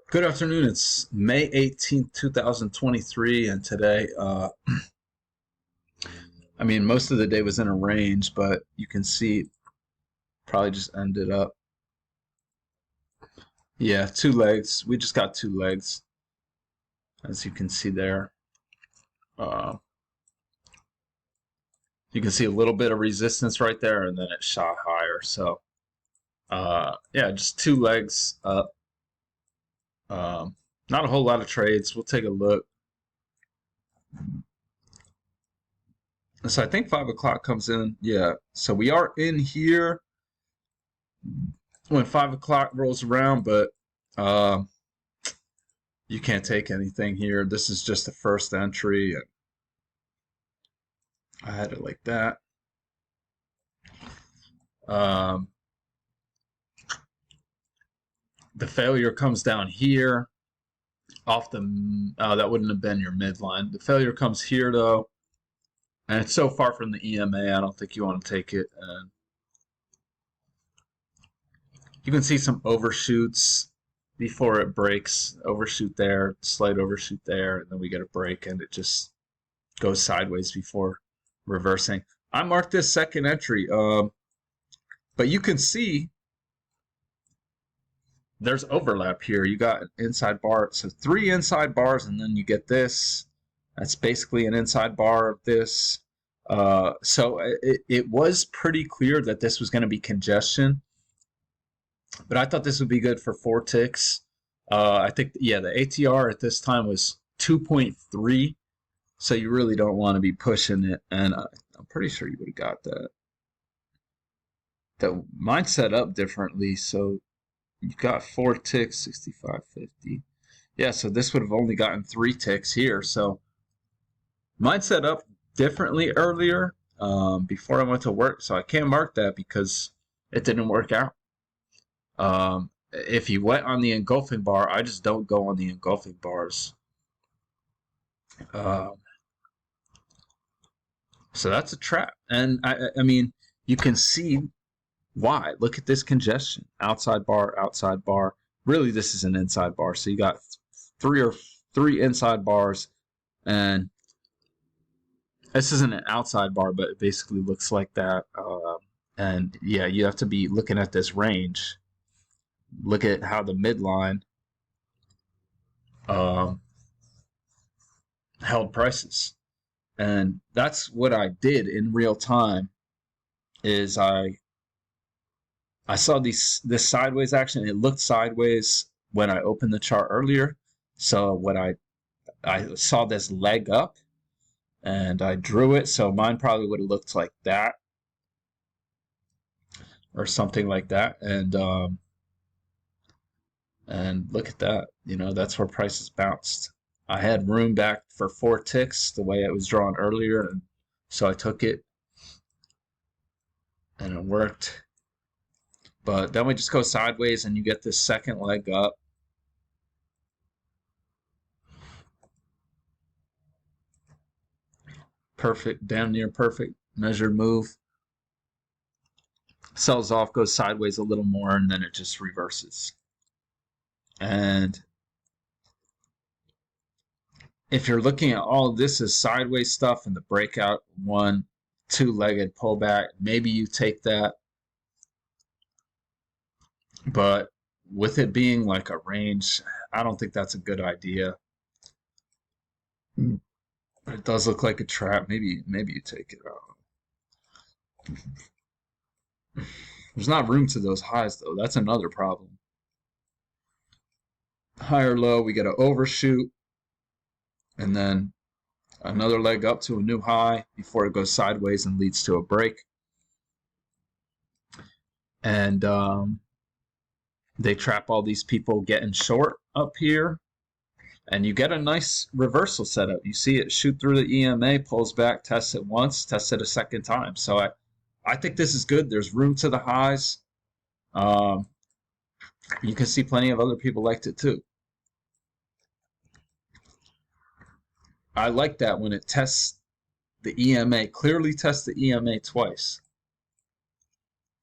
Good afternoon. It's May 18th, 2023, and today, most of the day was in a range, but you can see probably just ended up, yeah, two legs. We just got two legs, as you can see there. Uh, you can see a little bit of resistance right there, and then it shot higher. So, yeah, just two legs up. Not a whole lot of trades. We'll take a look. So I think 5 o'clock comes in. Yeah. So we are in here when 5 o'clock rolls around, but uh, you can't take anything here. This is just the first entry. I had it like that. Um, the failure comes down here off the, that wouldn't have been your midline. The failure comes here though, and it's so far from the EMA, I don't think you want to take it. And you can see some overshoots before it breaks. Overshoot there, slight overshoot there, and then we get a break and it just goes sideways before reversing. I marked this second entry, but you can see there's overlap here. You got an inside bar, so three inside bars, and then you get this. That's basically an inside bar of this. So it was pretty clear that this was going to be congestion, but I thought this would be good for 4 ticks. I think, yeah, the ATR at this time was 2.3, so you really don't want to be pushing it, and I'm pretty sure you would have got that. That mine set up differently, so you got 4 ticks, 65.50. Yeah, so this would have only gotten 3 ticks here. So mine set up differently earlier before I went to work, so I can't mark that because it didn't work out. If you went on the engulfing bar, I just don't go on the engulfing bars. So that's a trap. And I mean, you can see why. Look at this congestion. Outside bar, outside bar. Really, this is an inside bar. So you got three inside bars, and this isn't an outside bar, but it basically looks like that. And yeah, you have to be looking at this range. Look at how the midline held prices. And that's what I did in real time. Is I saw this sideways action. It looked sideways when I opened the chart earlier. So when I saw this leg up, and I drew it. So mine probably would have looked like that, or something like that. And look at that. You know, that's where prices bounced. I had room back for 4 ticks the way it was drawn earlier, and so I took it, and it worked. But then we just go sideways, and you get this second leg up. Perfect, damn near perfect measured move. Sells off, goes sideways a little more, and then it just reverses. And if you're looking at all of this as sideways stuff and the breakout 1 2-legged pullback, maybe you take that. But with it being like a range, I don't think that's a good idea. But it does look like a trap. Maybe you take it out. There's not room to those highs though. That's another problem. High or low, we get an overshoot, and then another leg up to a new high before it goes sideways and leads to a break. And they trap all these people getting short up here, and you get a nice reversal setup. You see it shoot through the EMA, pulls back, tests it once, tests it a second time. So I think this is good. There's room to the highs. You can see plenty of other people liked it too. I like that when it tests the EMA, clearly tests the EMA twice.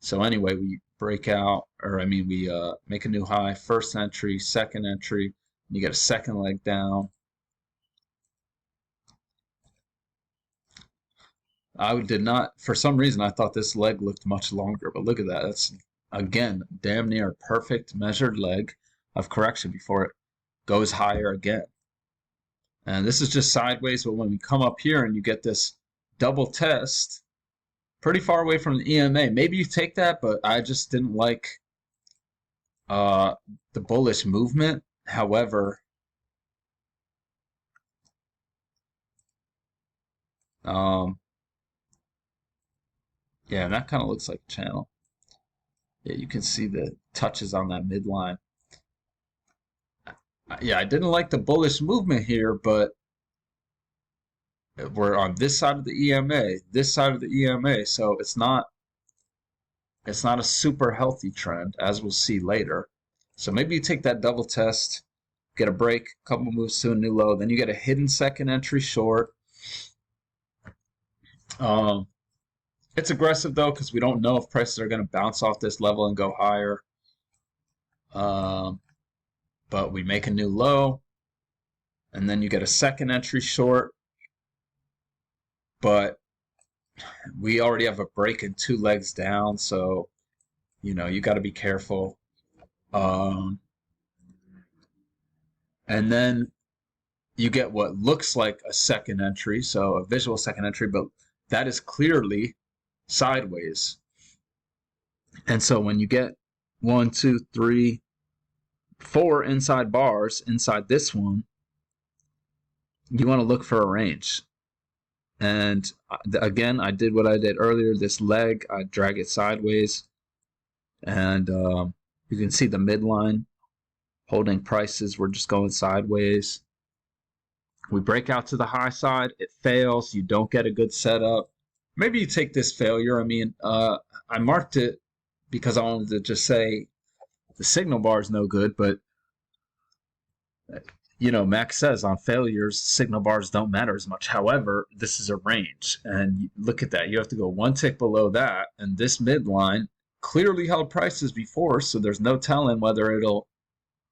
So anyway, we break out, or I mean, we make a new high, first entry, second entry, you get a second leg down. I did not, for some reason, I thought this leg looked much longer, but look at that. That's, again, damn near a perfect measured leg of correction before it goes higher again. And this is just sideways, but when we come up here and you get this double test, pretty far away from the EMA. Maybe you take that, but I just didn't like the bullish movement. However, yeah, and that kind of looks like a channel. Yeah, you can see the touches on that midline. Yeah, I didn't like the bullish movement here, but we're on this side of the EMA, this side of the EMA, so it's not a super healthy trend, as we'll see later. So maybe you take that double test, get a break, a couple moves to a new low, then you get a hidden second entry short. It's aggressive though, because we don't know if prices are going to bounce off this level and go higher. But we make a new low, and then you get a second entry short. But we already have a break and 2 legs down, so you know you got to be careful. And then you get what looks like a second entry, so a visual second entry, but that is clearly sideways. And so when you get 1, 2, 3, 4 inside bars inside this one, you want to look for a range. And again, I did what I did earlier. This leg, I drag it sideways, and you can see the midline holding prices. We're just going sideways. We break out to the high side. It fails. You don't get a good setup. Maybe you take this failure. I mean, I marked it because I wanted to just say the signal bar is no good, but you know, Max says on failures, signal bars don't matter as much. However, this is a range, and look at that. You have to go 1 tick below that, and this midline clearly held prices before, so there's no telling whether it'll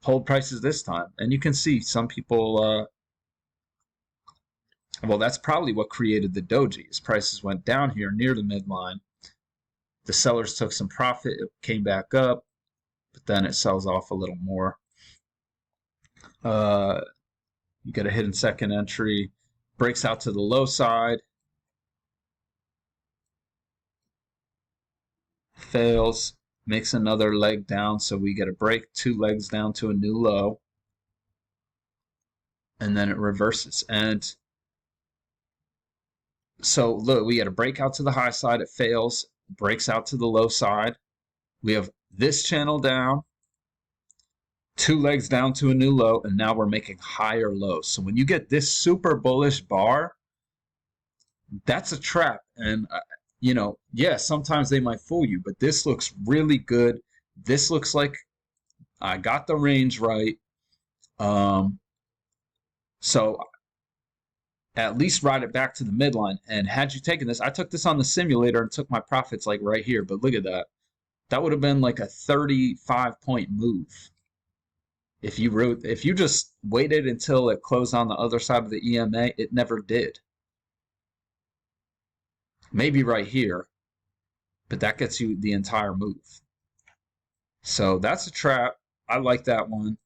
hold prices this time. And you can see some people, well, that's probably what created the doji. As prices went down here near the midline, the sellers took some profit, it came back up, but then it sells off a little more. You get a hidden second entry, breaks out to the low side, fails, makes another leg down, so we get a break, 2 legs down to a new low, and then it reverses. And so look, we get a breakout to the high side, it fails, breaks out to the low side. We have this channel down, 2 legs down to a new low, and now we're making higher lows. So when you get this super bullish bar, that's a trap. And you know, yeah, sometimes they might fool you, but this looks really good. This looks like I got the range right. So at least ride it back to the midline. And had you taken this, I took this on the simulator and took my profits like right here, but look at that. That would have been like a 35-point move. If you just waited until it closed on the other side of the EMA, it never did. Maybe right here, but that gets you the entire move. So that's a trap. I like that one.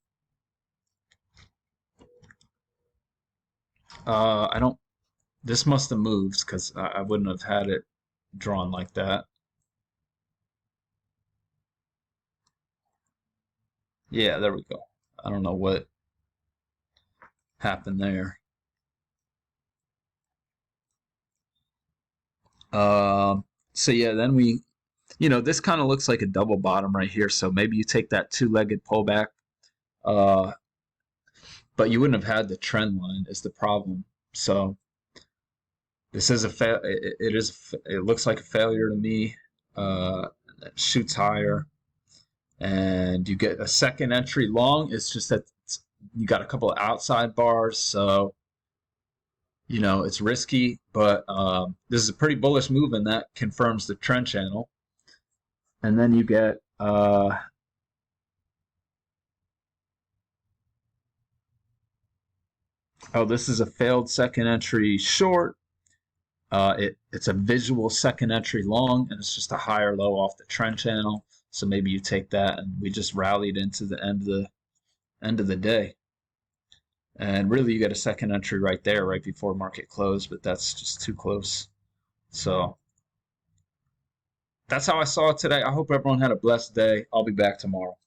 This must have moved because I wouldn't have had it drawn like that. Yeah, there we go. I don't know what happened there. So yeah, then we, you know, this kind of looks like a double bottom right here. So maybe you take that 2-legged pullback, but you wouldn't have had the trend line is the problem. So this is it looks like a failure to me. It shoots higher, and you get a second entry long. It's just that you got a couple of outside bars, so you know it's risky. But this is a pretty bullish move, and that confirms the trend channel. And then you get Oh, this is a failed second entry short. It's a visual second entry long, and it's just a higher low off the trend channel. So maybe you take that, and we just rallied into the end of the day. And really, you get a second entry right there, right before market close, but that's just too close. So that's how I saw it today. I hope everyone had a blessed day. I'll be back tomorrow.